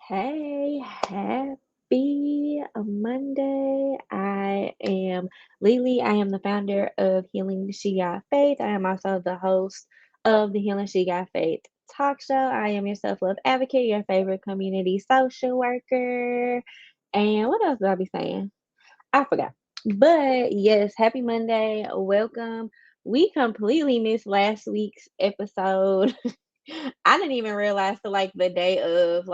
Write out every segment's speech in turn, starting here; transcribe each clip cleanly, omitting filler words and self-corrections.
Hey, happy Monday. I am Lily. I am the founder of Healing She Got Faith. I am also the host of the Healing She Got Faith talk show. I am your self love advocate, your favorite community social worker. And what else did I be saying? I forgot. But yes, happy Monday. Welcome. We completely missed last week's episode. I didn't even realize till like the day of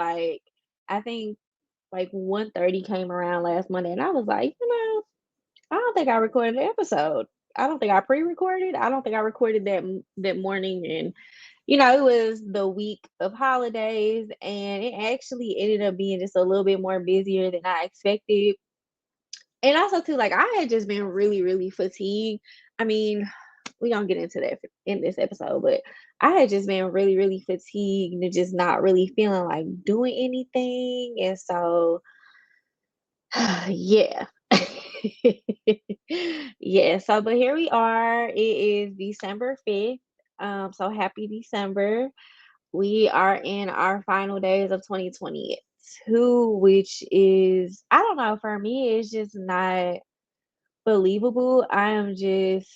I think like 1:30 came around last Monday and I was like, I don't think I recorded the episode. I don't think I pre-recorded. I don't think I recorded that morning and it was the week of holidays and it actually ended up being just a little bit more busier than I expected. And also too, like I had just been really, really fatigued. I mean, we gonna get into that in this episode, but I had just been really, really fatigued and just not really feeling like doing anything. And so, yeah. Yeah, so but here we are. It is December 5th. So happy December. We are in our final days of 2022, which is, I don't know, for me, it's just not believable. I am just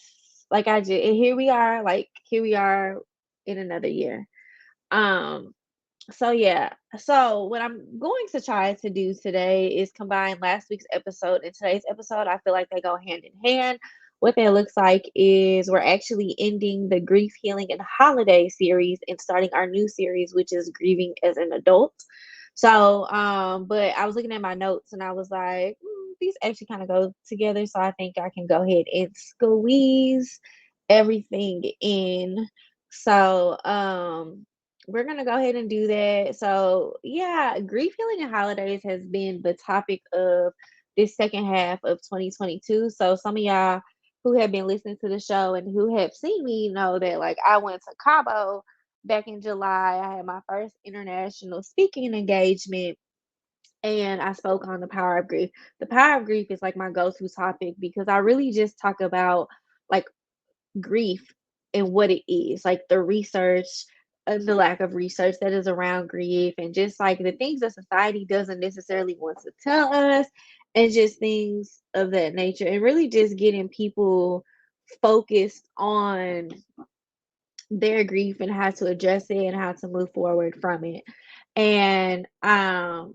like I just and here we are in another year. Um so yeah. So what I'm going to try to do today is combine last week's episode and today's episode. I feel like they go hand in hand. What that looks like is we're actually ending the grief healing and holiday series and starting our new series, which is grieving as an adult. So, but I was looking at my notes and I was like, these actually kind of go together. So I think I can go ahead and squeeze everything in. So, we're gonna go ahead and do that. So, yeah, grief healing and holidays has been the topic of this second half of 2022. So, some of y'all who have been listening to the show and who have seen me know that like I went to Cabo back in July. I had my first international speaking engagement and I spoke on the power of grief. The power of grief is like my go-to topic because I really just talk about like grief and what it is, like the research, the lack of research that is around grief, and just like the things that society doesn't necessarily want to tell us, and just things of that nature, and really just getting people focused on their grief and how to address it and how to move forward from it. And I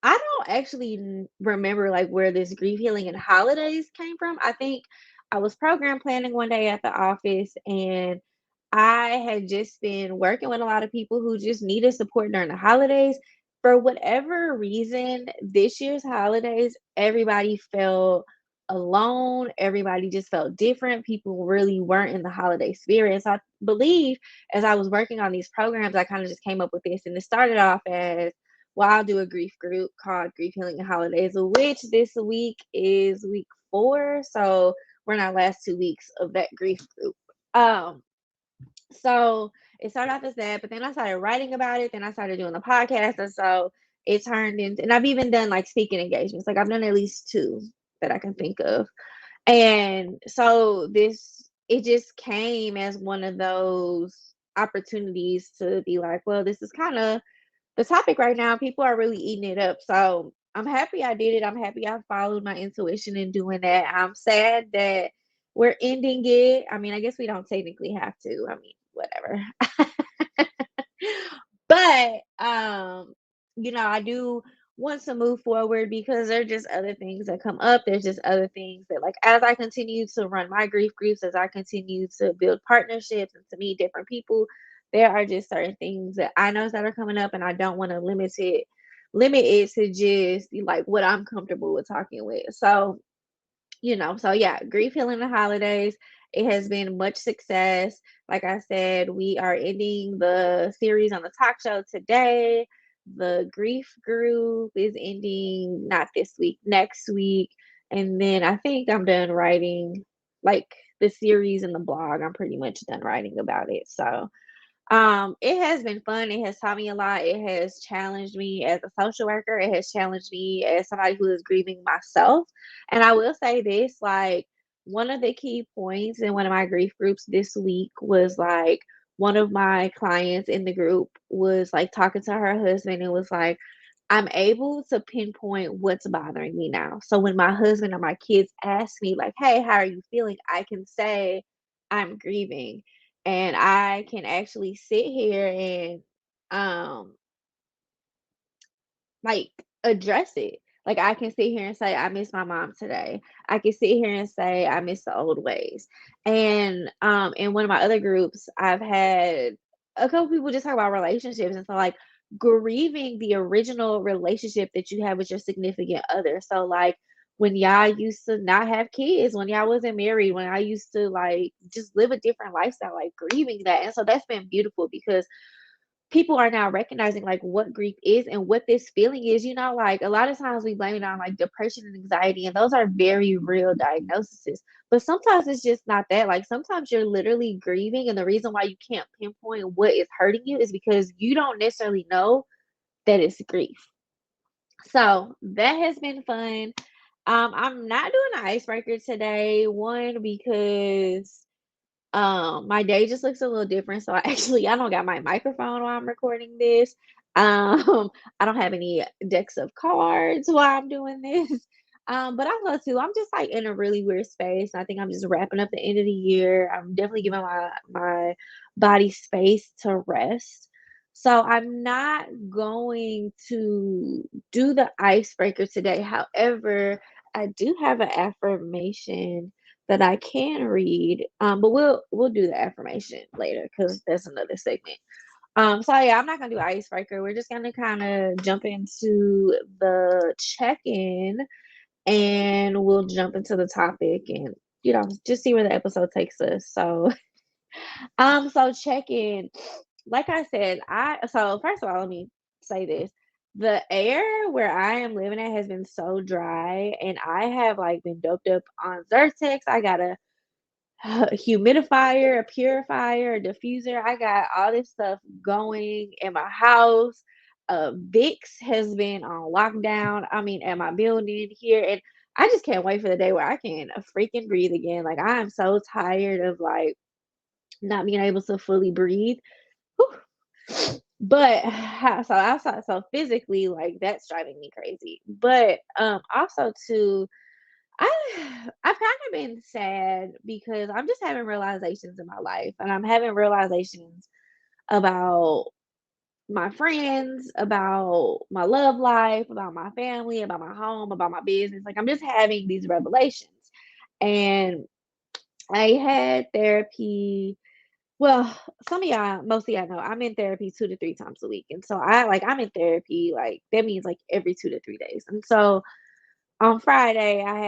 don't actually remember like where this grief healing and holidays came from. I think I was program planning one day at the office and I had just been working with a lot of people who just needed support during the holidays. For whatever reason, this year's holidays, everybody felt alone. Everybody just felt different. People really weren't in the holiday spirit. So I believe as I was working on these programs, I kind of just came up with this. And it started off as, well, I'll do a grief group called Grief Healing and Holidays, which this week is week 4. So we're in our last 2 weeks of that grief group. Um, so it started off as that, but then I started writing about it. Then I started doing the podcast, and so it turned into. And I've even done like speaking engagements. Like I've done at least 2 that I can think of. And so it just came as one of those opportunities to be like, well, this is kind of the topic right now. People are really eating it up. So I'm happy I did it. I'm happy I followed my intuition in doing that. I'm sad that we're ending it. I mean, I guess we don't technically have to. I mean, whatever. But I do want to move forward because there are just other things that come up. There's just other things that like as I continue to run my grief groups, as I continue to build partnerships and to meet different people, there are just certain things that I know that are coming up and I don't want to limit it to just like what I'm comfortable with talking with. So so yeah, grief healing the holidays. It has been much success. Like I said, we are ending the series on the talk show today. The grief group is ending not this week, next week. And then I think I'm done writing like the series and the blog. I'm pretty much done writing about it. So it has been fun. It has taught me a lot. It has challenged me as a social worker. It has challenged me as somebody who is grieving myself. And I will say this, like one of the key points in one of my grief groups this week was like one of my clients in the group was like talking to her husband and was like, I'm able to pinpoint what's bothering me now. So when my husband or my kids ask me, like, hey, how are you feeling? I can say, I'm grieving. And I can actually sit here and um like, address it. Like, I can sit here and say, "I miss my mom today." I can sit here and say, "I miss the old ways." And, in one of my other groups, I've had a couple people just talk about relationships, and so, like, grieving the original relationship that you had with your significant other. So, like, when y'all used to not have kids, when y'all wasn't married, when I used to, like, just live a different lifestyle, like, grieving that, and so that's been beautiful because people are now recognizing like what grief is and what this feeling is. Like a lot of times we blame it on like depression and anxiety, and those are very real diagnoses. But sometimes it's just not that. Like sometimes you're literally grieving, and the reason why you can't pinpoint what is hurting you is because you don't necessarily know that it's grief. So that has been fun. I'm not doing an icebreaker today. One, because my day just looks a little different, so I don't got my microphone while I'm recording this. I don't have any decks of cards while I'm doing this. But I love to. I'm just like in a really weird space. I think I'm just wrapping up the end of the year. I'm definitely giving my body space to rest. So I'm not going to do the icebreaker today. However, I do have an affirmation that I can read. But we'll do the affirmation later because that's another segment. So yeah, I'm not gonna do icebreaker. We're just gonna kind of jump into the check-in, and we'll jump into the topic and just see where the episode takes us. So check-in. Like I said, I so first of all, let me say this. The air where I am living at has been so dry, and I have like been doped up on Zyrtex. I got a humidifier, a purifier, a diffuser. I got all this stuff going in my house. Vicks has been on lockdown. I mean, at my building here, and I just can't wait for the day where I can freaking breathe again. Like I am so tired of like not being able to fully breathe. Whew. But so physically, like that's driving me crazy. But also too, I I've kind of been sad because I'm just having realizations in my life, and I'm having realizations about my friends, about my love life, about my family, about my home, about my business. Like I'm just having these revelations. And I had therapy. Well, some of y'all, most of y'all know I'm in therapy 2 to 3 times a week. And so I'm in therapy, like that means like every 2 to 3 days. And so on Friday, I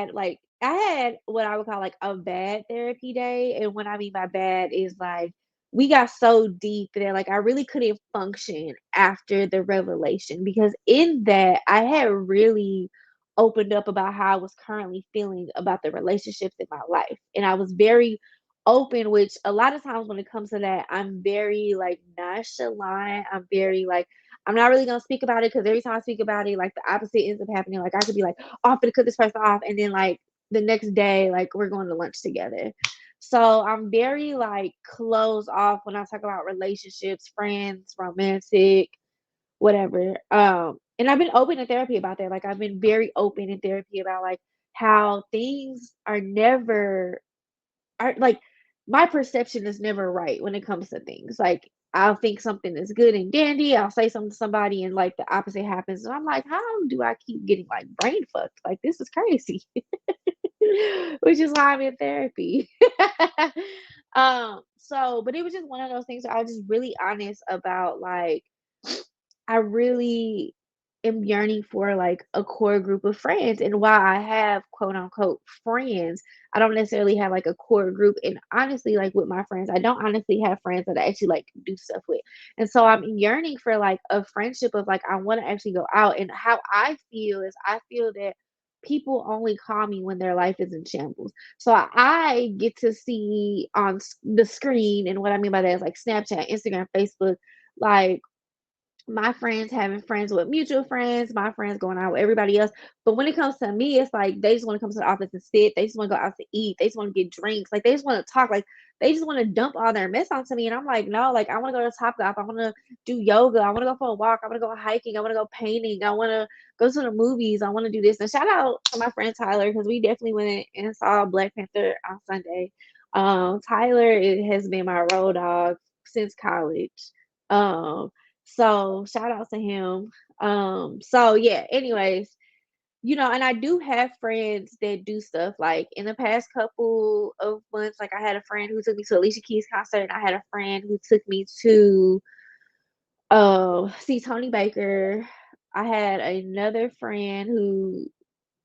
had what I would call like a bad therapy day. And what I mean by bad is like we got so deep that like I really couldn't function after the revelation because in that I had really opened up about how I was currently feeling about the relationships in my life. And I was very open, which a lot of times when it comes to that, I'm very like nonchalant. I'm very like I'm not really gonna speak about it because every time I speak about it, like the opposite ends up happening. Like I could be like, oh, I'm gonna cut this person off, and then like the next day, like we're going to lunch together. So I'm very like closed off when I talk about relationships, friends, romantic, whatever. And I've been open in therapy about that. Like I've been very open in therapy about like how things are never are like my perception is never right when it comes to things. Like I'll think something is good and dandy. I'll say something to somebody and like the opposite happens. And I'm like, how do I keep getting like brain fucked? Like this is crazy. Which is why I'm in therapy. But it was just one of those things where I was just really honest about like I really am yearning for like a core group of friends. And while I have quote unquote friends, I don't necessarily have like a core group. And honestly, like with my friends, I don't honestly have friends that I actually like do stuff with. And so I'm yearning for like a friendship of like I want to actually go out. And how I feel is I feel that people only call me when their life is in shambles. So I get to see on the screen, and what I mean by that is like Snapchat, Instagram, Facebook, like my friends having friends with mutual friends, my friends going out with everybody else. But when it comes to me, it's like they just want to come to the office and sit. They just want to go out to eat. They just want to get drinks. Like they just want to talk. Like they just want to dump all their mess onto me. And I'm like, no, like I want to go to Topgolf. I want to do yoga. I want to go for a walk. I want to go hiking. I want to go painting. I want to go to the movies. I want to do this. And shout out to my friend Tyler, because we definitely went and saw Black Panther on Sunday. Tyler has been my road dog since college. Um, so shout out to him. So yeah, anyways, and I do have friends that do stuff. Like in the past couple of months, like I had a friend who took me to Alicia Keys concert, and I had a friend who took me to see Tony Baker. I had another friend who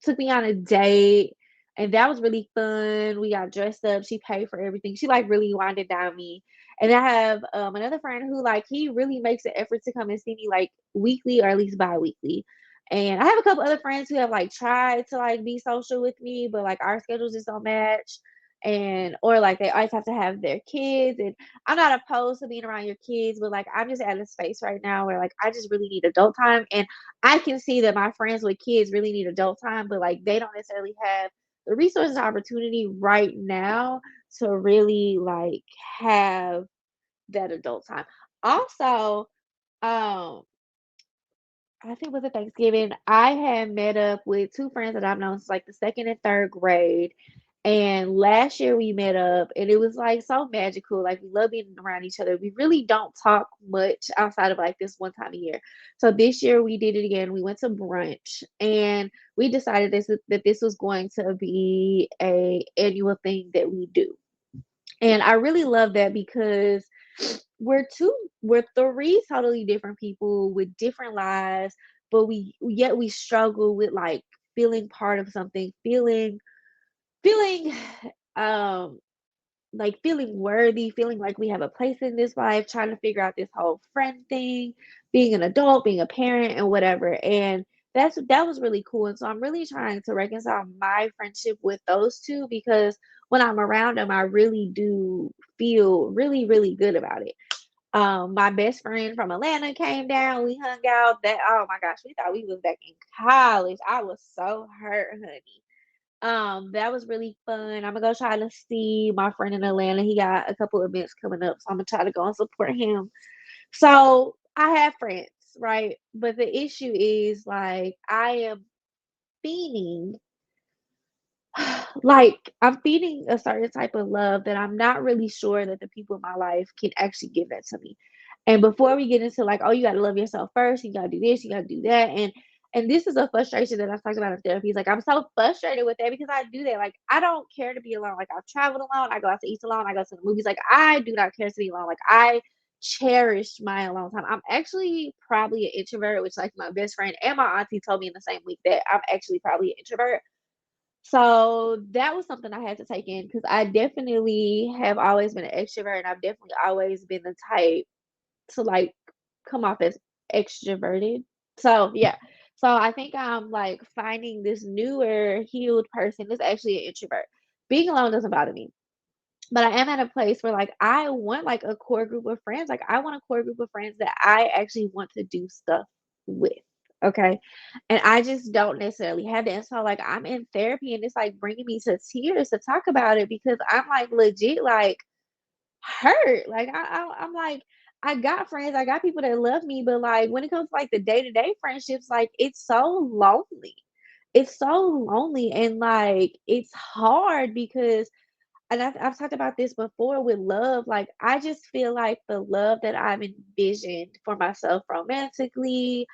took me on a date, and that was really fun. We got dressed up. She paid for everything. She like really winded down me. And I have another friend who like he really makes an effort to come and see me like weekly or at least bi-weekly. And I have a couple other friends who have like tried to like be social with me, but like our schedules just don't match. And or like they always have to have their kids. And I'm not opposed to being around your kids, but like I'm just at a space right now where like I just really need adult time. And I can see that my friends with kids really need adult time, but like they don't necessarily have the resources and opportunity right now to really like have that adult time. Also, um, I think it was at Thanksgiving, I had met up with two friends that I've known since like the second and third grade. And last year we met up and it was like so magical. Like we love being around each other. We really don't talk much outside of like this one time a year. So this year we did it again. We went to brunch and we decided that this was going to be a annual thing that we do. And I really love that because we're two we're three totally different people with different lives, but we struggle with like feeling part of something, feeling um like feeling worthy, feeling like we have a place in this life, trying to figure out this whole friend thing, being an adult, being a parent, and whatever. And that was really cool. And so I'm really trying to reconcile my friendship with those two because when I'm around them, I really do feel really, really good about it. My best friend from Atlanta came down. We hung out. That oh my gosh, we thought we was back in college. I was so hurt, honey. That was really fun. I'm gonna go try to see my friend in Atlanta. He got a couple events coming up, so I'm gonna try to go and support him. So I have friends, right? But the issue is like I am fiending like I'm feeding a certain type of love that I'm not really sure that the people in my life can actually give that to me. And before we get into like, oh, you gotta love yourself first, you gotta do this, you gotta do that, and this is a frustration that I've talked about in therapy. It's like I'm so frustrated with that because I do that. Like I don't care to be alone. Like I've traveled alone, I go out to eat alone, I go to the movies. Like I do not care to be alone. Like I cherish my alone time. I'm actually probably an introvert, which like my best friend and my auntie told me in the same week that I'm actually probably an introvert. So that was something I had to take in because I definitely have always been an extrovert and I've definitely always been the type to like come off as extroverted. So yeah. So I think I'm like finding this newer healed person that's actually an introvert. Being alone doesn't bother me. But I am at a place where like I want like a core group of friends. Like I want a core group of friends that I actually want to do stuff with. Okay. And I just don't necessarily have that. And so like I'm in therapy and it's like bringing me to tears to talk about it because I'm like legit like hurt. Like I'm like I got friends, I got people that love me, but like when it comes to like the day-to-day friendships, like it's so lonely. It's so lonely and like it's hard because and I've talked about this before with love. Like, I just feel like the love that I've envisioned for myself romantically,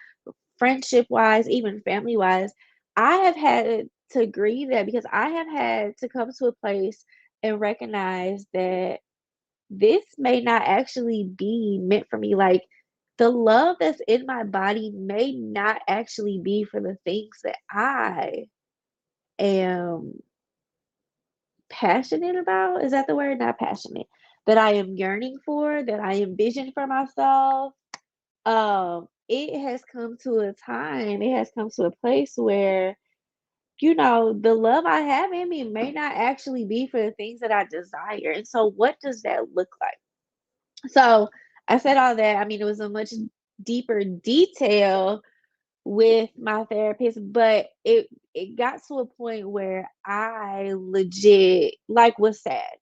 friendship wise, even family wise, I have had to grieve that because I have had to come to a place and recognize that this may not actually be meant for me. Like, the love that's in my body may not actually be for the things that I am passionate about? Is that the word? Not passionate. That I am yearning for, that I envision for myself. It has come to a time, it has come to a place where, the love I have in me may not actually be for the things that I desire. And so what does that look like? So I said all that. I mean, it was a much deeper detail with my therapist, but it got to a point where I legit like was sad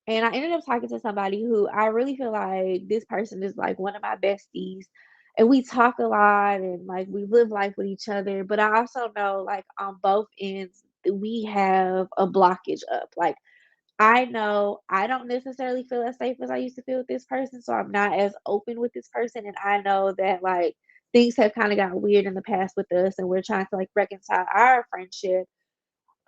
And I ended up talking to somebody who I really feel like this person is like one of my besties. And we talk a lot and like we live life with each other. But I also know like on both ends, we have a blockage up. Like I know I don't necessarily feel as safe as I used to feel with this person. So I'm not as open with this person. And I know that like things have kind of gotten weird in the past with us and we're trying to like reconcile our friendship.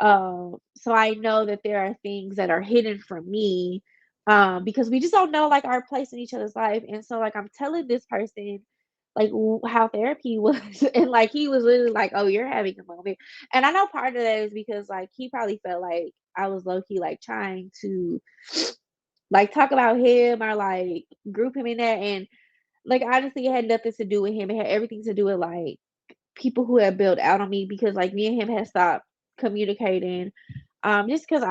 So I know that there are things that are hidden from me, because we just don't know like our place in each other's life. And so like I'm telling this person like how therapy was, and like he was literally like, "Oh, you're having a moment." And I know part of that is because like he probably felt like I was low key like trying to like talk about him or like group him in that. And like honestly, it had nothing to do with him. It had everything to do with like people who had built out on me because like me and him had stopped communicating. Just because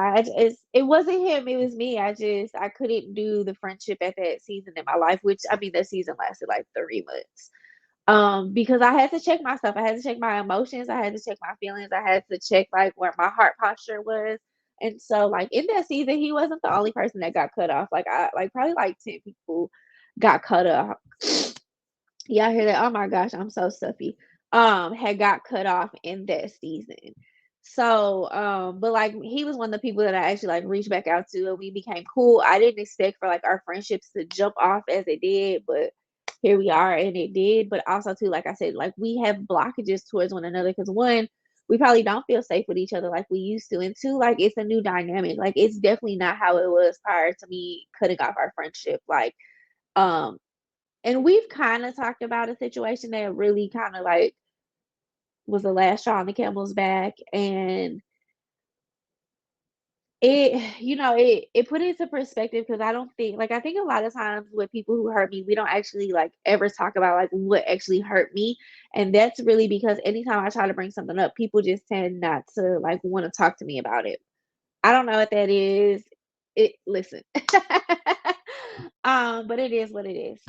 it wasn't him, it was me. I couldn't do the friendship at that season in my life, which I mean that season lasted like 3 months. Because I had to check myself, I had to check my emotions, I had to check my feelings, I had to check like where my heart posture was. And so like in that season, he wasn't the only person that got cut off. Like I like probably like 10 people got cut off. Yeah, I hear that. Oh my gosh, I'm so stuffy. Had got cut off in that season. So, but like he was one of the people that I actually like reached back out to and we became cool. I didn't expect for like our friendships to jump off as it did, but here we are and it did. But also too, like I said, like we have blockages towards one another because one, we probably don't feel safe with each other like we used to. And two, like it's a new dynamic. Like it's definitely not how it was prior to me cutting off our friendship. Um and we've kinda talked about a situation that really kinda, like, was the last straw on the camel's back, and it put it into perspective because I don't think like, I think a lot of times with people who hurt me, we don't actually, like, ever talk about, like, what actually hurt me, and that's really because anytime I try to bring something up, people just tend not to, like, wanna talk to me about it. I don't know what that is. It listen. But it is what it is.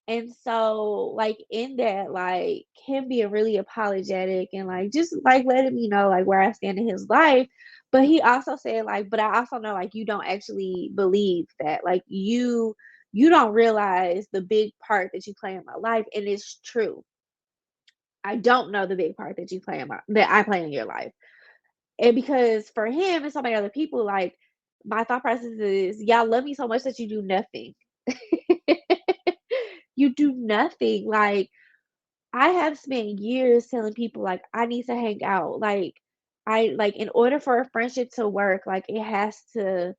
And so like in that, like him being really apologetic and like just like letting me know like where I stand in his life. But he also said like, but I also know like you don't actually believe that. Like you don't realize the big part that you play in my life. And it's true. I don't know the big part that you play in my that I play in your life. And because for him and so many other people, like, my thought process is, y'all love me so much that you do nothing. You do nothing. Like, I have spent years telling people, like, I need to hang out. Like, in order for a friendship to work, like, it has to,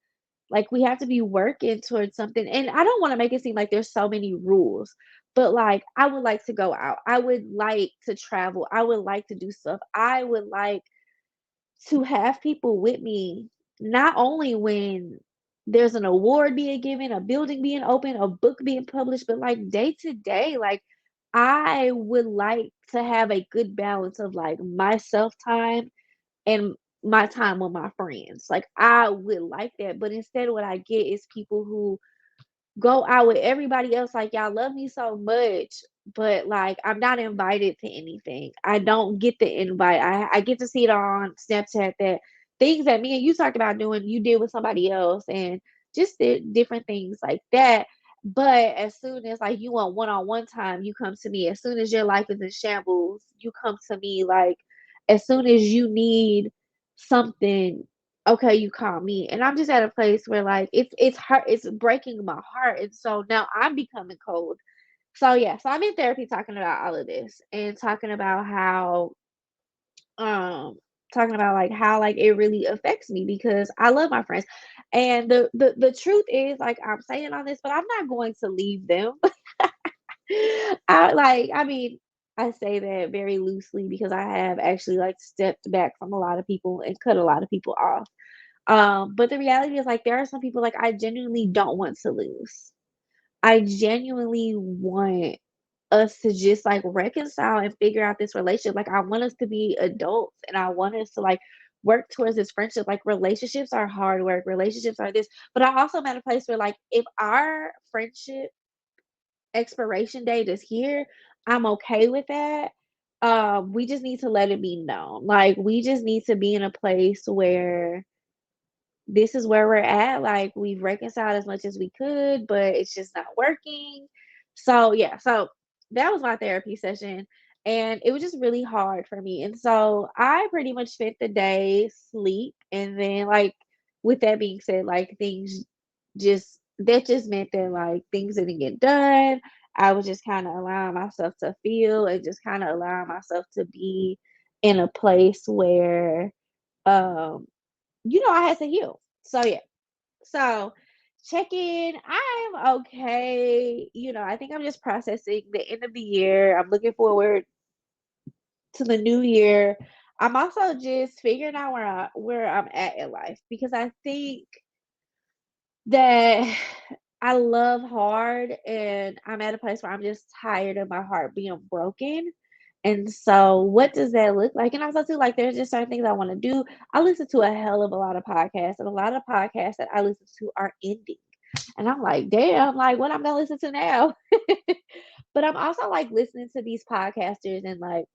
like, we have to be working towards something. And I don't want to make it seem like there's so many rules, but like, I would like to go out. I would like to travel. I would like to do stuff. I would like to have people with me, not only when there's an award being given, a building being open, a book being published, but like day to day, like I would like to have a good balance of like my self time and my time with my friends. Like I would like that, but instead what I get is people who go out with everybody else like y'all love me so much, but like I'm not invited to anything. I don't get the invite. I get to see it on Snapchat that things that me and you talked about doing, you did with somebody else and just different things like that. But as soon as like you want one-on-one time, you come to me. As soon as your life is in shambles, you come to me. Like as soon as you need something, okay, you call me. And I'm just at a place where like it's hurt, it's breaking my heart. And so now I'm becoming cold. So yeah, so I'm in therapy talking about all of this and um talking about like how like it really affects me because I love my friends. And the truth is like I'm saying all this, but I'm not going to leave them. I mean, I say that very loosely because I have actually like stepped back from a lot of people and cut a lot of people off. But the reality is like there are some people like I genuinely don't want to lose. I genuinely want us to just like reconcile and figure out this relationship. Like I want us to be adults and I want us to like work towards this friendship. Like relationships are hard work, relationships are this. But I also am at a place where like if our friendship expiration date is here, I'm okay with that. We just need to let it be known. Like we just need to be in a place where this is where we're at. Like, we've reconciled as much as we could, but it's just not working. So, yeah, so that was my therapy session. And it was just really hard for me. And so I pretty much spent the day sleep. And then, like, with that being said, like, things that just meant that, like, things didn't get done. I was just kind of allowing myself to feel and just kind of allowing myself to be in a place where, um, I had to heal. So yeah. So check in. I'm okay. I think I'm just processing the end of the year. I'm looking forward to the new year. I'm also just figuring out where I'm at in life because I think that I love hard and I'm at a place where I'm just tired of my heart being broken. And so what does that look like? And also too, like there's just certain things I want to do. I listen to a hell of a lot of podcasts, and a lot of podcasts that I listen to are ending. And I'm like, damn, like what I'm gonna listen to now. But I'm also like listening to these podcasters and like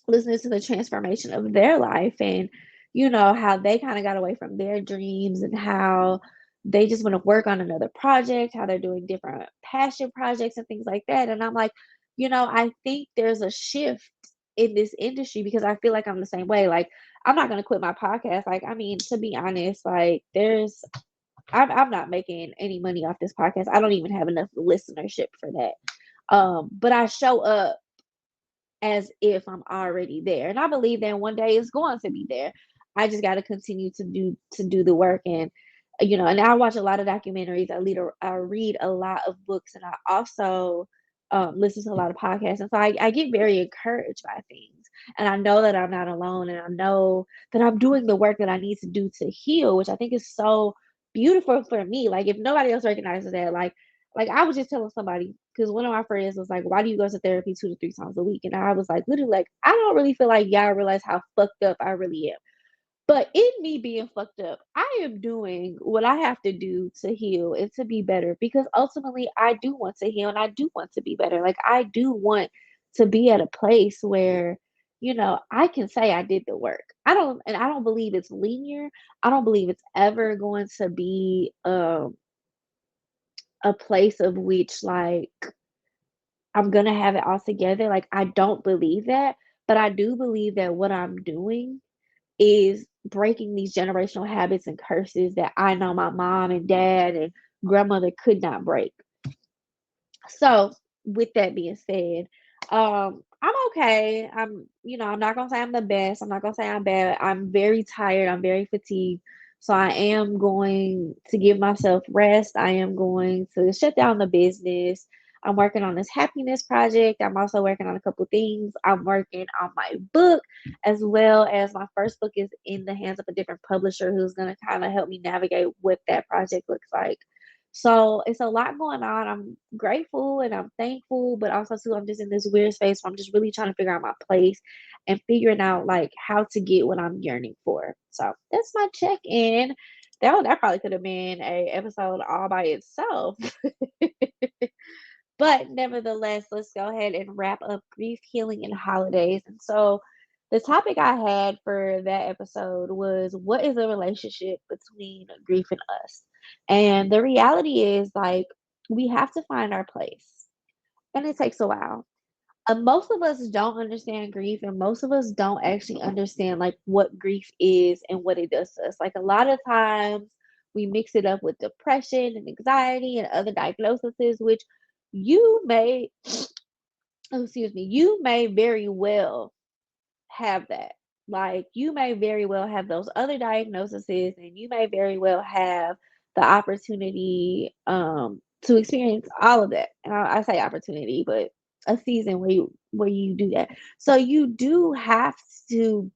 listening to the transformation of their life and how they kind of got away from their dreams and how they just want to work on another project, how they're doing different passion projects and things like that. And I'm like, I think there's a shift in this industry because I feel like I'm the same way. Like, I'm not going to quit my podcast. Like, I mean, to be honest, like I'm not making any money off this podcast. I don't even have enough listenership for that. But I show up as if I'm already there. And I believe that one day it's going to be there. I just got to continue to do the work and and I watch a lot of documentaries. I read a lot of books and I also listen to a lot of podcasts. And so I get very encouraged by things. And I know that I'm not alone and I know that I'm doing the work that I need to do to heal, which I think is so beautiful for me. Like if nobody else recognizes that, like I was just telling somebody because one of my friends was like, "Why do you go to therapy 2 to 3 times a week?" And I was like, literally, like I don't really feel like y'all realize how fucked up I really am. But in me being fucked up, I am doing what I have to do to heal and to be better because ultimately I do want to heal and I do want to be better. Like I do want to be at a place where I can say I did the work. I don't believe it's linear. I don't believe it's ever going to be a place of which like I'm gonna have it all together. Like I don't believe that, but I do believe that what I'm doing is breaking these generational habits and curses that I know my mom and dad and grandmother could not break. So, with that being said, I'm okay. I'm not gonna say I'm the best. I'm not gonna say I'm bad. I'm very tired. I'm very fatigued. So I am going to give myself rest. I am going to shut down the business. I'm working on this happiness project. I'm also working on a couple things. I'm working on my book as well as my first book is in the hands of a different publisher who's going to kind of help me navigate what that project looks like. So it's a lot going on. I'm grateful and I'm thankful, but also too, I'm just in this weird space where I'm just really trying to figure out my place and figuring out like how to get what I'm yearning for. So that's my check-in. That probably could have been a episode all by itself. But nevertheless, let's go ahead and wrap up grief, healing, and holidays. And so the topic I had for that episode was what is a relationship between grief and us? And the reality is like we have to find our place. And it takes a while. Most of us don't understand grief, and most of us don't actually understand like what grief is and what it does to us. Like a lot of times we mix it up with depression and anxiety and other diagnoses, which you may, oh, excuse me, you may very well have that. Like you may very well have those other diagnoses and you may very well have the opportunity to experience all of that. And I say opportunity, but a season where you do that. So you do have to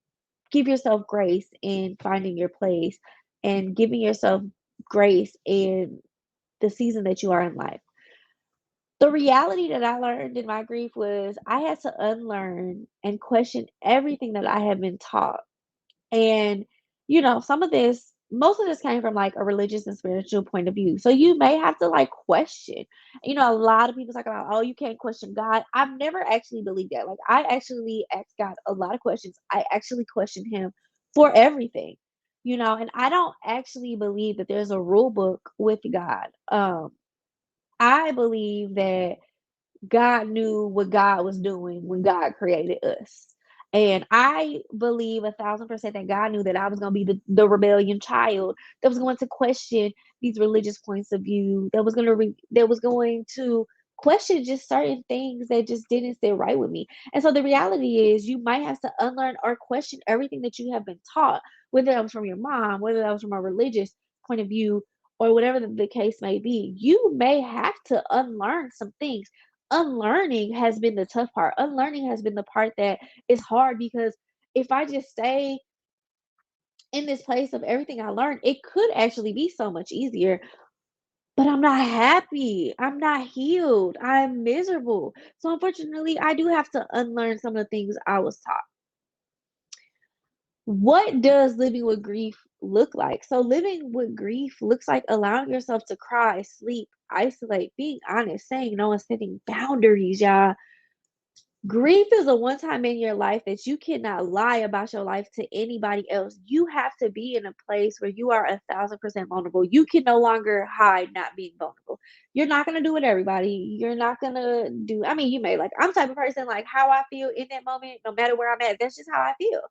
give yourself grace in finding your place and giving yourself grace in the season that you are in life. The reality that I learned in my grief was I had to unlearn and question everything that I had been taught. And, some of this, most of this came from like a religious and spiritual point of view. So you may have to like question. A lot of people talk about, oh, you can't question God. I've never actually believed that. Like, I actually asked God a lot of questions. I actually questioned Him for everything. And I don't actually believe that there's a rule book with God. I believe that God knew what God was doing when God created us. And I believe 1,000% that God knew that I was going to be the rebellion child that was going to question these religious points of view, that was going to question just certain things that just didn't sit right with me. And so the reality is you might have to unlearn or question everything that you have been taught, whether that was from your mom, whether that was from a religious point of view, or whatever the case may be. You may have to unlearn some things. Unlearning has been the tough part. Unlearning has been the part that is hard, because if I just stay in this place of everything I learned, it could actually be so much easier. But I'm not happy. I'm not healed. I'm miserable. So unfortunately, I do have to unlearn some of the things I was taught. What does living with grief look like? So living with grief looks like allowing yourself to cry, sleep, isolate, being honest, saying no, and setting boundaries, y'all. Grief is a one time in your life that you cannot lie about your life to anybody else. You have to be in a place where you are 1,000% vulnerable. You can no longer hide not being vulnerable. You're not gonna do it everybody. You're not gonna do, I mean, you may, like, I'm the type of person, like, how I feel in that moment, no matter where I'm at, that's just how I feel.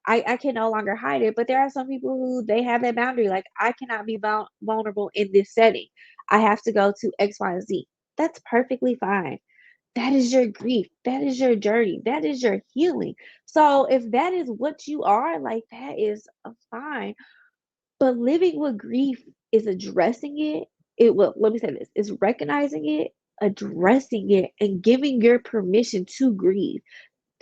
I can no longer hide it. But there are some people who they have that boundary. Like, I cannot be vulnerable in this setting. I have to go to X, Y, and Z. That's perfectly fine. That is your grief. That is your journey. That is your healing. So if that is what you are, like, that is fine. But living with grief is addressing it. It will, let me say this, is recognizing it, addressing it, and giving your permission to grieve,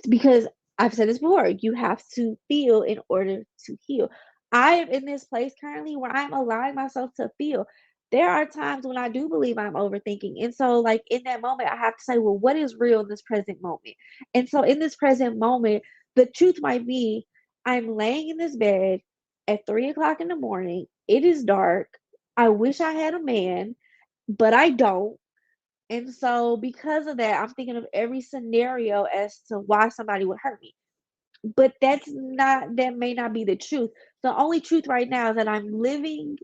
because I've said this before, you have to feel in order to heal. I am in this place currently where I'm allowing myself to feel. There are times when I do believe I'm overthinking. And so, like, in that moment, I have to say, well, what is real in this present moment? And so, in this present moment, the truth might be I'm laying in this bed at 3 o'clock in the morning. It is dark. I wish I had a man, but I don't. And so because of that, I'm thinking of every scenario as to why somebody would hurt me. But that may not be the truth. The only truth right now is that I'm living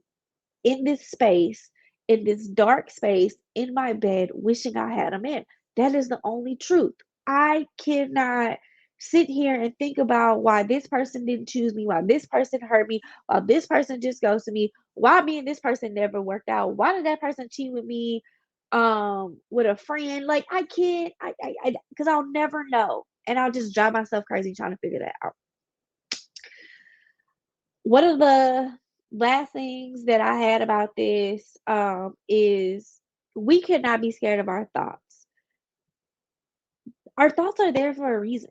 in this space, in this dark space, in my bed, wishing I had him in. That is the only truth. I cannot sit here and think about why this person didn't choose me, why this person hurt me, why this person just goes to me, why me and this person never worked out, why did that person cheat with me, with a friend. Like, I can't, because I'll never know, and I'll just drive myself crazy trying to figure that out. One of the last things that I had about this, is we cannot be scared of our thoughts. Our thoughts are there for a reason.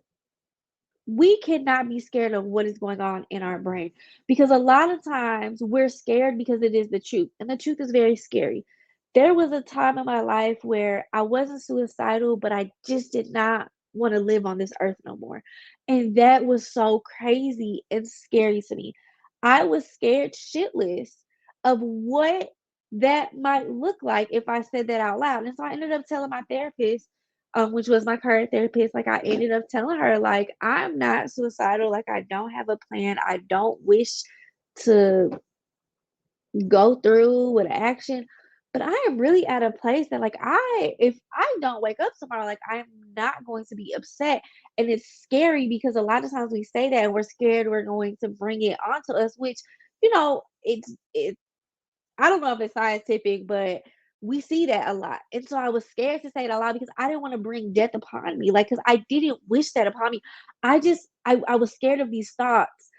We cannot be scared of what is going on in our brain, because a lot of times we're scared because it is the truth, and the truth is very scary. There was a time in my life where I wasn't suicidal, but I just did not want to live on this earth no more. And that was so crazy and scary to me. I was scared shitless of what that might look like if I said that out loud. And so I ended up telling my therapist, which was my current therapist, like, I ended up telling her, like, I'm not suicidal, like, I don't have a plan, I don't wish to go through with action, but I am really at a place that, like, if I don't wake up tomorrow, like, I'm not going to be upset. And it's scary because a lot of times we say that and we're scared we're going to bring it onto us, which, it's I don't know if it's scientific, but we see that a lot. And so I was scared to say it aloud because I didn't want to bring death upon me. Like, because I didn't wish that upon me. I was scared of these thoughts.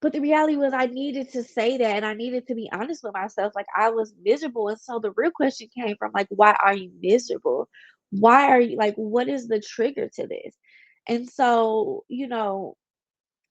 But the reality was I needed to say that, and I needed to be honest with myself. Like, I was miserable. And so the real question came from, like, why are you miserable? Why are you, like, what is the trigger to this? And so,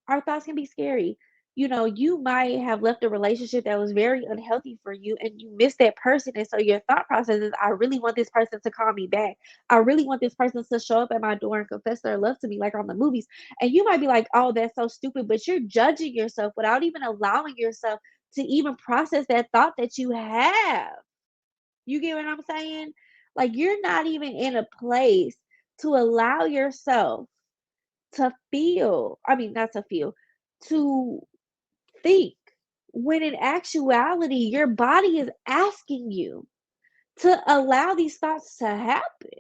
our thoughts can be scary. You might have left a relationship that was very unhealthy for you, and you miss that person. And so your thought process is, I really want this person to call me back. I really want this person to show up at my door and confess their love to me, like on the movies. And you might be like, oh, that's so stupid, but you're judging yourself without even allowing yourself to even process that thought that you have. You get what I'm saying? Like, you're not even in a place to allow yourself to feel, I mean, not to feel, to think. when in actuality, your body is asking you to allow these thoughts to happen.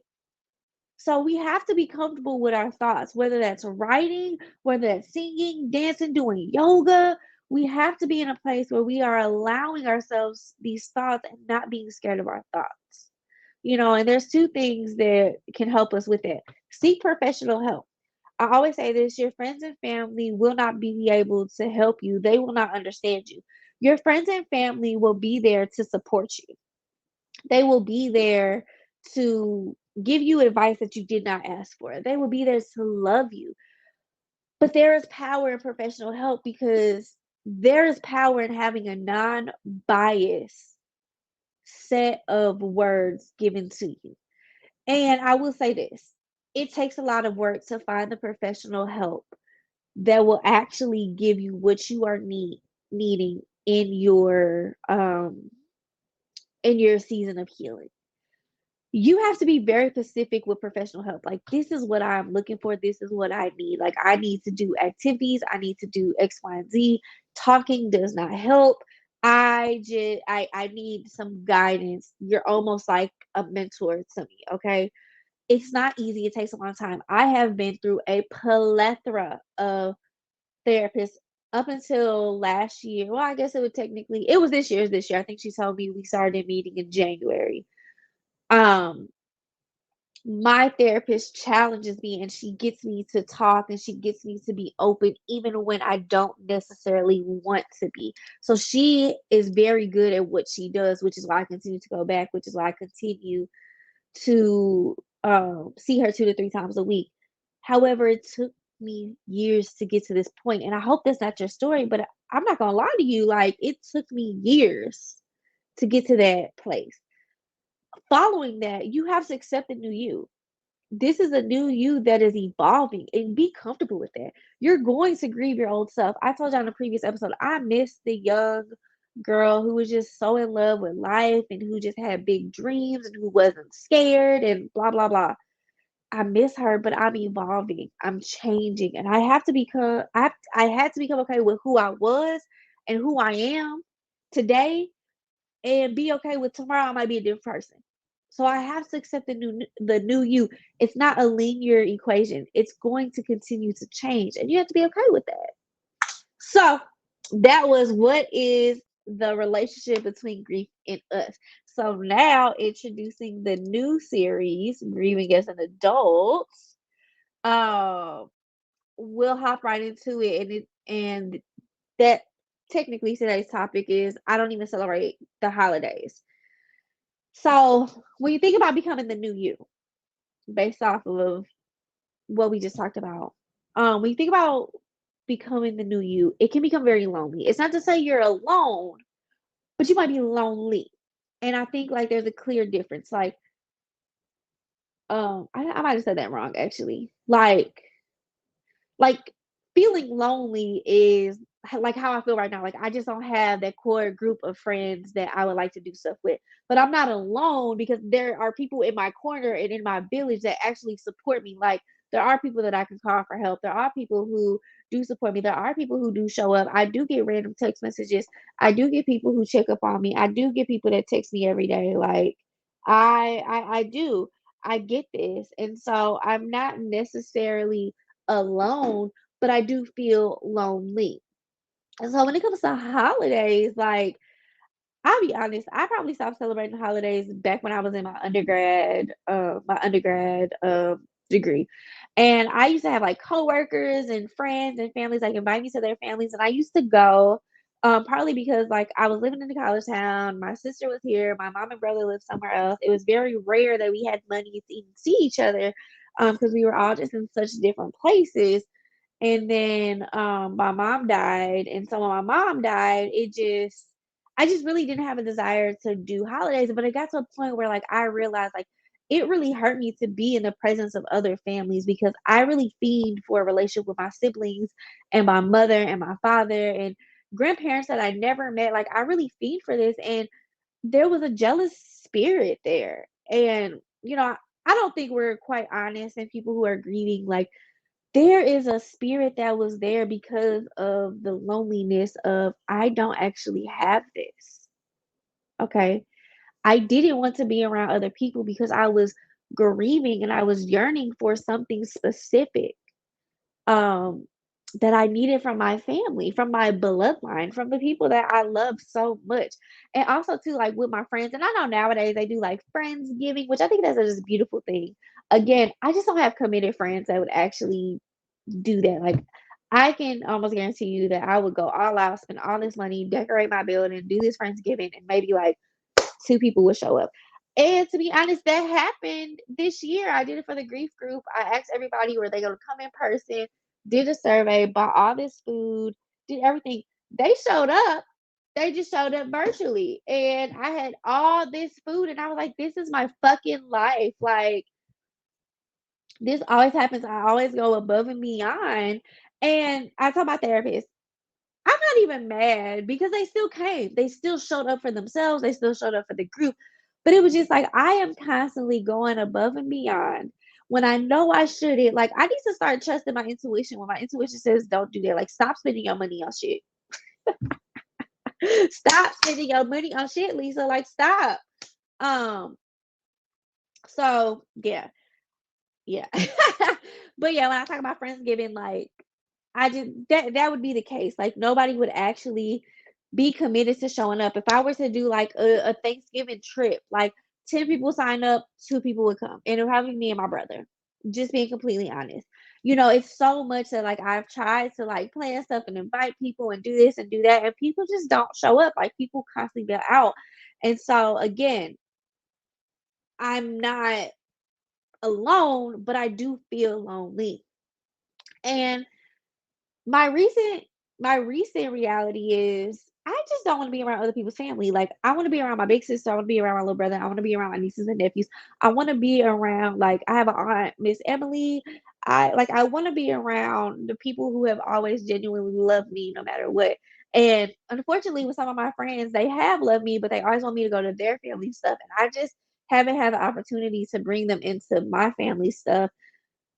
So we have to be comfortable with our thoughts, whether that's writing, whether that's singing, dancing, doing yoga. We have to be in a place where we are allowing ourselves these thoughts and not being scared of our thoughts. And there's two things that can help us with that. Seek professional help. I always say this: your friends and family will not be able to help you, they will not understand you. Your friends and family will be there to support you, they will be there to give you advice that you did not ask for. They will be there to love you. But there is power in professional help because there is power in having a non biased set of words given to you. And I will say this: it takes a lot of work to find the professional help that will actually give you what you are needing in your season of healing. You have to be very specific with professional help. Like, this is what I'm looking for. This is what I need. Like, I need to do activities. I need to do X, Y, and Z. Talking does not help. I need some guidance. You're almost like a mentor to me. Okay. It's not easy. It takes a long time. I have been through a plethora of therapists up until last year. Well, I guess it was this year. I think she told me we started meeting in January. Um, my therapist challenges me and she gets me to talk and she gets me to be open even when I don't necessarily want to be. So she is very good at what she does, which is why I continue to go back, which is why I continue to see her 2 to 3 times a week. However, it took me years to get to this point, and I hope that's not your story, but I'm not gonna lie to you, like, it took me years to get to that place. Following that, you have to accept the new you. This is a new you that is evolving, and be comfortable with that. You're going to grieve your old self. I told you on the previous episode, I miss the young girl who was just so in love with life and who just had big dreams and who wasn't scared and blah blah blah. I miss her, but I'm evolving. I'm changing, and I had to become okay with who I was and who I am today, and be okay with tomorrow I might be a different person. So I have to accept the new you. It's not a linear equation. It's going to continue to change, and you have to be okay with that. So that was what is the relationship between grief and us. So now introducing the new series, Grieving as an Adult. Um, we'll hop right into it, and that technically today's topic is I don't even celebrate the holidays. So when you think about becoming the new you, based off of what we just talked about, when you think about becoming the new you, it can become very lonely. It's not to say you're alone, but you might be lonely. And I think like there's a clear difference. Like, I might have said that wrong actually. Like, feeling lonely is like how I feel right now. Like, I just don't have that core group of friends that I would like to do stuff with. But I'm not alone because there are people in my corner and in my village that actually support me. Like, there are people that I can call for help. There are people who do support me. There are people who do show up. I do get random text messages. I do get people who check up on me. I do get people that text me every day. Like, I do. I get this. And so I'm not necessarily alone, but I do feel lonely. And so when it comes to holidays, like, I'll be honest, I probably stopped celebrating holidays back when I was in my undergrad degree. And I used to have like coworkers and friends and families like invite me to their families, and I used to go. Partly because like I was living in the college town, my sister was here, my mom and brother lived somewhere else. It was very rare that we had money to even see each other, because we were all just in such different places. And then my mom died, and so when my mom died, I just really didn't have a desire to do holidays, but it got to a point where like I realized like it really hurt me to be in the presence of other families because I really fiend for a relationship with my siblings and my mother and my father and grandparents that I never met. Like, I really fiend for this, and there was a jealous spirit there. And I don't think we're quite honest, and people who are grieving, like, there is a spirit that was there because of the loneliness of, I don't actually have this. Okay. I didn't want to be around other people because I was grieving and I was yearning for something specific. um, that I needed from my family, from my bloodline, from the people that I love so much. And also too, like with my friends, and I know nowadays they do like friendsgiving, which I think that's a just beautiful thing. Again, I just don't have committed friends that would actually do that. Like I can almost guarantee you that I would go all out, spend all this money, decorate my building, do this friendsgiving, and maybe like two people would show up. And to be honest, that happened this year. I did it for the grief group. I asked everybody were they going to come in person, did a survey, bought all this food, did everything. They showed up. They just showed up virtually. And I had all this food, and I was like, this is my fucking life. Like, this always happens. I always go above and beyond. And I told my therapist, I'm not even mad because they still came. They still showed up for themselves. They still showed up for the group. But it was just like I am constantly going above and beyond when I know I shouldn't. Like I need to start trusting my intuition when my intuition says don't do that. Like stop spending your money on shit. Stop spending your money on shit, Lisa. Like stop. Um. So yeah, yeah. But yeah, when I talk about Friendsgiving, like I just that would be the case. Like nobody would actually be committed to showing up. If I were to do like a Thanksgiving trip, like 10 people sign up, two people would come. And it would probably be me and my brother. Just being completely honest. You know, it's so much that like I've tried to like plan stuff and invite people and do this and do that, and people just don't show up. Like people constantly bail out. And so again, I'm not alone, but I do feel lonely. And My recent my recent reality is I just don't wanna be around other people's family. Like, I wanna be around my big sister, I wanna be around my little brother, I wanna be around my nieces and nephews. I wanna be around like, I have an aunt, Miss Emily. I wanna be around the people who have always genuinely loved me no matter what. And unfortunately, with some of my friends, they have loved me, but they always want me to go to their family stuff, and I just haven't had the opportunity to bring them into my family stuff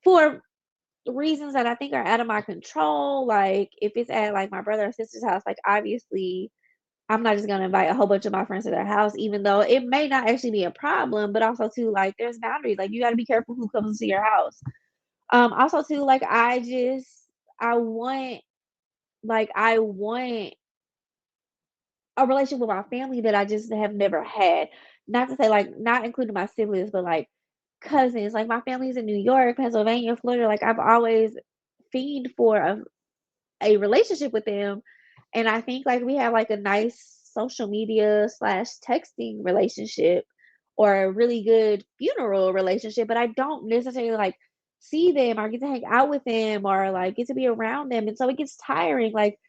for reasons that I think are out of my control. Like if it's at like my brother or sister's house, like obviously I'm not just gonna invite a whole bunch of my friends to their house, even though it may not actually be a problem, but also too like there's boundaries. Like you gotta be careful who comes to your house. Also too, like I want I want a relationship with my family that I just have never had. Not to say like not including my siblings, but like cousins. Like my family's in New York, Pennsylvania, Florida. Like I've always fiend for a relationship with them. And I think like we have like a nice social media slash texting relationship or a really good funeral relationship, but I don't necessarily like see them or get to hang out with them or like get to be around them. And so it gets tiring. Like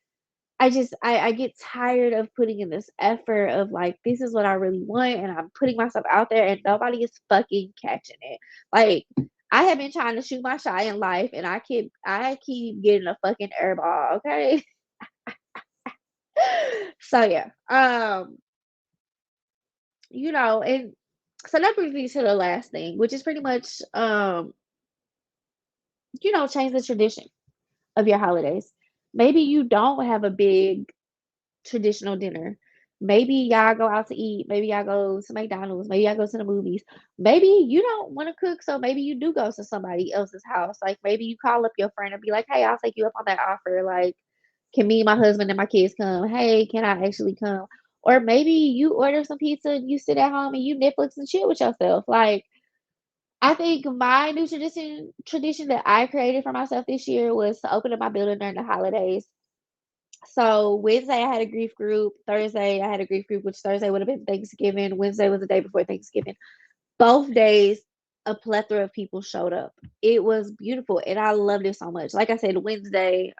I get tired of putting in this effort of like this is what I really want and I'm putting myself out there and nobody is fucking catching it. Like I have been trying to shoot my shot in life and I keep getting a fucking airball, okay? So yeah. And so that brings me to the last thing, which is pretty much change the tradition of your holidays. Maybe you don't have a big traditional dinner. Maybe y'all go out to eat. Maybe y'all go to McDonald's. Maybe y'all go to the movies. Maybe you don't want to cook, so maybe you do go to somebody else's house. Like maybe you call up your friend and be like, "Hey, I'll take you up on that offer. Like, can me, my husband, and my kids come? Hey, can I actually come?" Or maybe you order some pizza and you sit at home and you Netflix and chill with yourself. Like, I think my new tradition that I created for myself this year was to open up my building during the holidays. So Wednesday I had a grief group. Thursday I had a grief group, which Thursday would have been Thanksgiving. Wednesday was the day before Thanksgiving. Both days, a plethora of people showed up. It was beautiful, and I loved it so much. Like I said, Wednesday,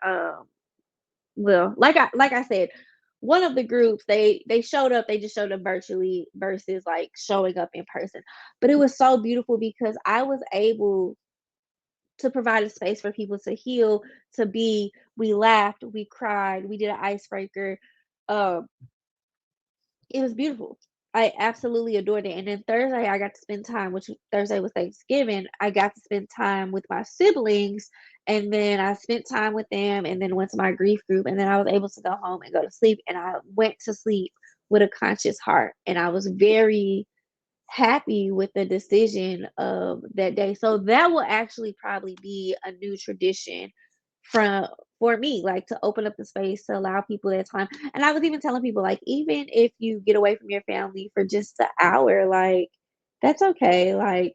well, like I said, one of the groups they showed up. They just showed up virtually versus like showing up in person. But it was so beautiful because I was able to provide a space for people to heal, to be. We laughed, we cried, we did an icebreaker. Um, it was beautiful. I absolutely adored it, and then Thursday, I got to spend time, which Thursday was Thanksgiving, I got to spend time with my siblings, and then I spent time with them, and then went to my grief group, and then I was able to go home and go to sleep, and I went to sleep with a conscious heart, and I was very happy with the decision of that day. So that will actually probably be a new tradition from for me, like to open up the space to allow people that time. And I was even telling people, like, even if you get away from your family for just an hour, like that's okay. Like,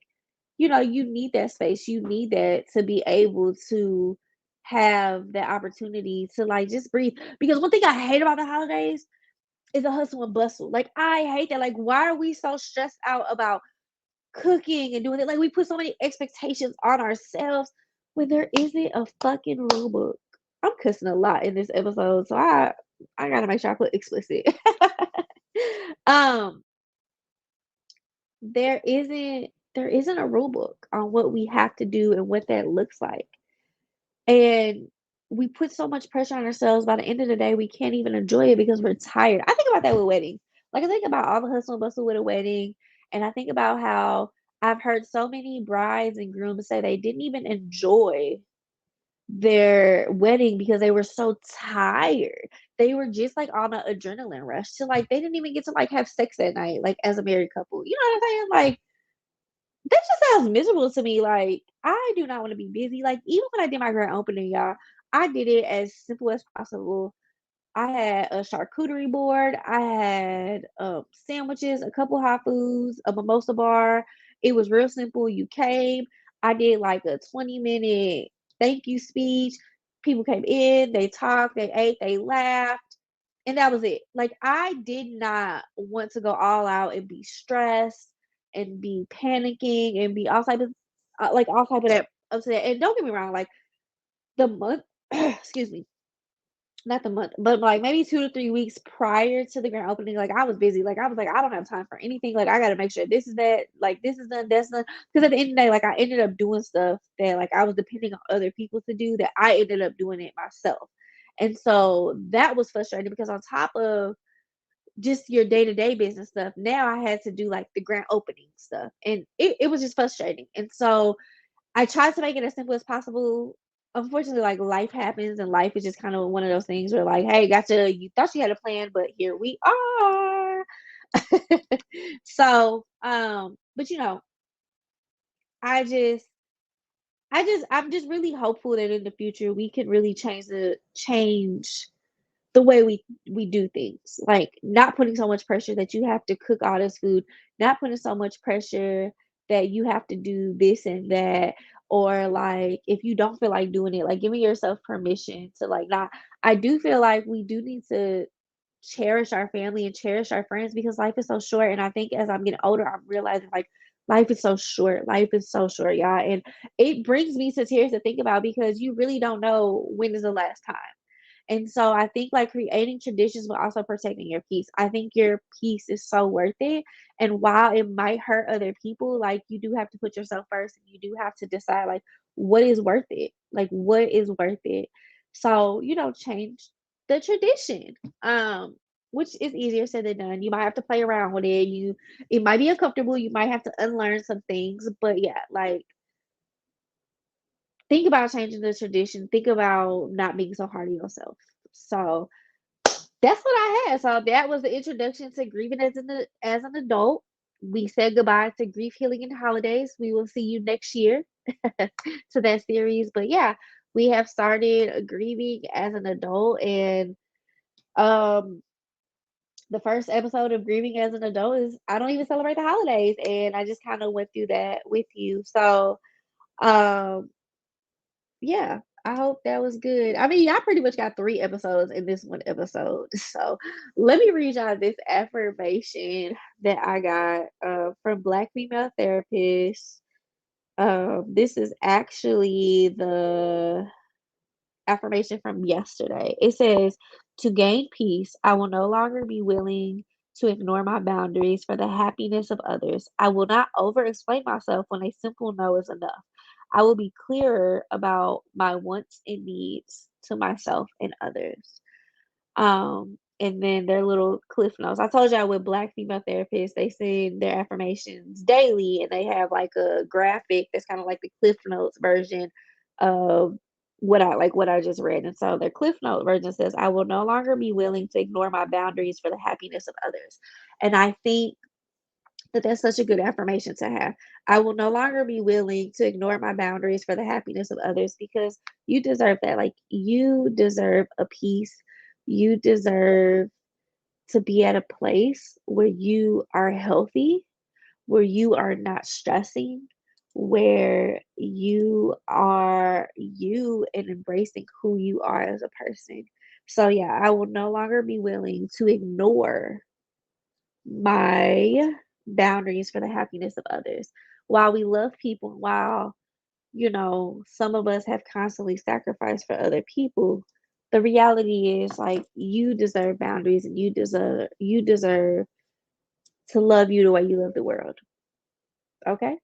you need that space. You need that to be able to have the opportunity to like just breathe. Because one thing I hate about the holidays is a hustle and bustle. Like I hate that. Like, why are we so stressed out about cooking and doing it? Like we put so many expectations on ourselves when there isn't a fucking rule book. I'm cussing a lot in this episode, so I gotta make sure I put explicit. um, there isn't a rule book on what we have to do and what that looks like. And we put so much pressure on ourselves, by the end of the day, we can't even enjoy it because we're tired. I think about that with weddings. Like, I think about all the hustle and bustle with a wedding, and I think about how I've heard so many brides and grooms say they didn't even enjoy their wedding because they were so tired. They were just, like, on an adrenaline rush to, like they didn't even get to, like, have sex at night, like, as a married couple. You know what I'm saying? Like, that just sounds miserable to me. Like, I do not wanna be busy. Like, even when I did my grand opening, y'all, I did it as simple as possible. I had a charcuterie board, I had, sandwiches, a couple hot foods, a mimosa bar. It was real simple. You came, I did, like, a 20-minute thank you speech. People came in, they talked, they ate, they laughed, and that was it. Like, I did not want to go all out and be stressed and be panicking and be all type of like, all type of that upset. And don't get me wrong, like, the month excuse me, not the month, but, like, maybe 2 to 3 weeks prior to the grand opening, like, I was busy. Like, I was like, "I don't have time for anything." Like, I gotta make sure this is that, like, this is done, that's done. Because at the end of the day, like, I ended up doing stuff that, like, I was depending on other people to do that I ended up doing it myself. And so that was frustrating because on top of just your day-to-day business stuff, now I had to do, like, the grand opening stuff, and it was just frustrating. And so I tried to make it as simple as possible. Unfortunately, like, life happens, and life is just kind of one of those things where, like, "Hey, gotcha, you thought you had a plan, but here we are." So, but, I just I'm just really hopeful that in the future we can really change the way we do things, like, not putting so much pressure that you have to cook all this food, not putting so much pressure that you have to do this and that, or, like, if you don't feel like doing it, like, giving yourself permission to, like, not. I do feel like we do need to cherish our family and cherish our friends because life is so short, and I think as I'm getting older, I'm realizing, like, life is so short, y'all, and it brings me to tears to think about because you really don't know when is the last time. And so I think like creating traditions but also protecting your peace. I think your peace is so worth it. And while it might hurt other people, like you do have to put yourself first and you do have to decide like what is worth it? Like what is worth it? So, change the tradition. Which is easier said than done. You might have to play around with it. It might be uncomfortable. You might have to unlearn some things. But yeah, like think about changing the tradition. Think about not being so hard on yourself. So that's what I had. So that was the introduction to grieving as an adult. We said goodbye to grief healing and holidays. We will see you next year to that series. But yeah, we have started grieving as an adult, and um the first episode of grieving as an adult is I don't even celebrate the holidays, and I just kind of went through that with you. So um yeah, I hope that was good. I mean, I pretty much got 3 episodes in this one episode. So, let me read y'all this affirmation that I got, from Black Female Therapist. This is actually the affirmation from yesterday. It says, "To gain peace, I will no longer be willing to ignore my boundaries for the happiness of others. I will not over explain myself when a simple no is enough. I will be clearer about my wants and needs to myself and others." and then their little cliff notes. I told y'all with Black female therapists, they send their affirmations daily, and they have like a graphic that's kind of like the cliff notes version of what I just read. And so their cliff note version says, "I will no longer be willing to ignore my boundaries for the happiness of others." And I think that that's such a good affirmation to have. I will no longer be willing to ignore my boundaries for the happiness of others, because you deserve that. Like, you deserve a peace. You deserve to be at a place where you are healthy, where you are not stressing, where you are you and embracing who you are as a person. So, yeah, I will no longer be willing to ignore my boundaries for the happiness of others. While we love people, and while, some of us have constantly sacrificed for other people, the reality is, like, you deserve boundaries, and you deserve to love you the way you love the world. Okay?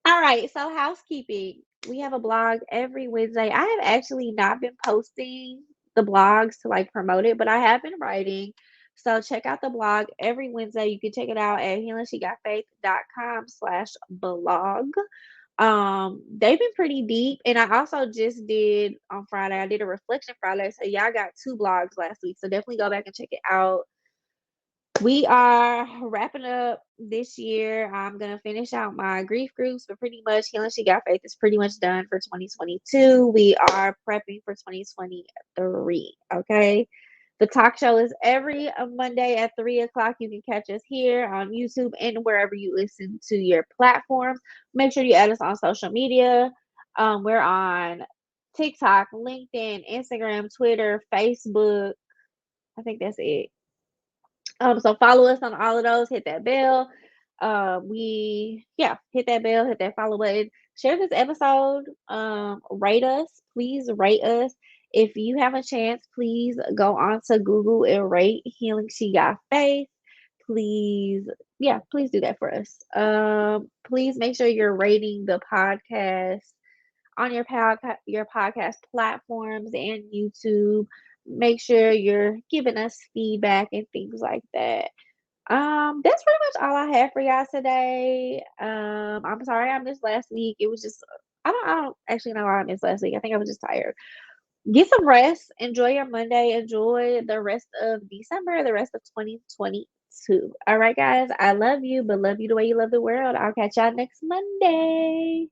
All right, so housekeeping. We have a blog every Wednesday. I have actually not been posting the blogs to like promote it, but I have been writing. So check out the blog every Wednesday. You can check it out at healingshegotfaith.com/blog. They've been pretty deep. And I also just did on Friday, I did a reflection Friday. So y'all got two blogs last week. So definitely go back and check it out. We are wrapping up this year. I'm gonna finish out my grief groups, but pretty much Healing She Got Faith is pretty much done for 2022. We are prepping for 2023. Okay. The talk show is every Monday at 3 o'clock. You can catch us here on YouTube and wherever you listen to your platforms. Make sure you add us on social media. We're on TikTok, LinkedIn, Instagram, Twitter, Facebook. I think that's it. So follow us on all of those, hit that bell. Hit that bell, hit that follow button, share this episode, rate us, please rate us. If you have a chance, please go on to Google and rate Healing She Got Faith. Please, please do that for us. Please make sure you're rating the podcast on your podcast platforms and YouTube. Make sure you're giving us feedback and things like that. That's pretty much all I have for y'all today. I'm sorry I missed last week. It was just I don't actually know why I missed last week. I think I was just tired. Get some rest. Enjoy your Monday. Enjoy the rest of December, the rest of 2022. All right, guys. I love you, but love you the way you love the world. I'll catch y'all next Monday.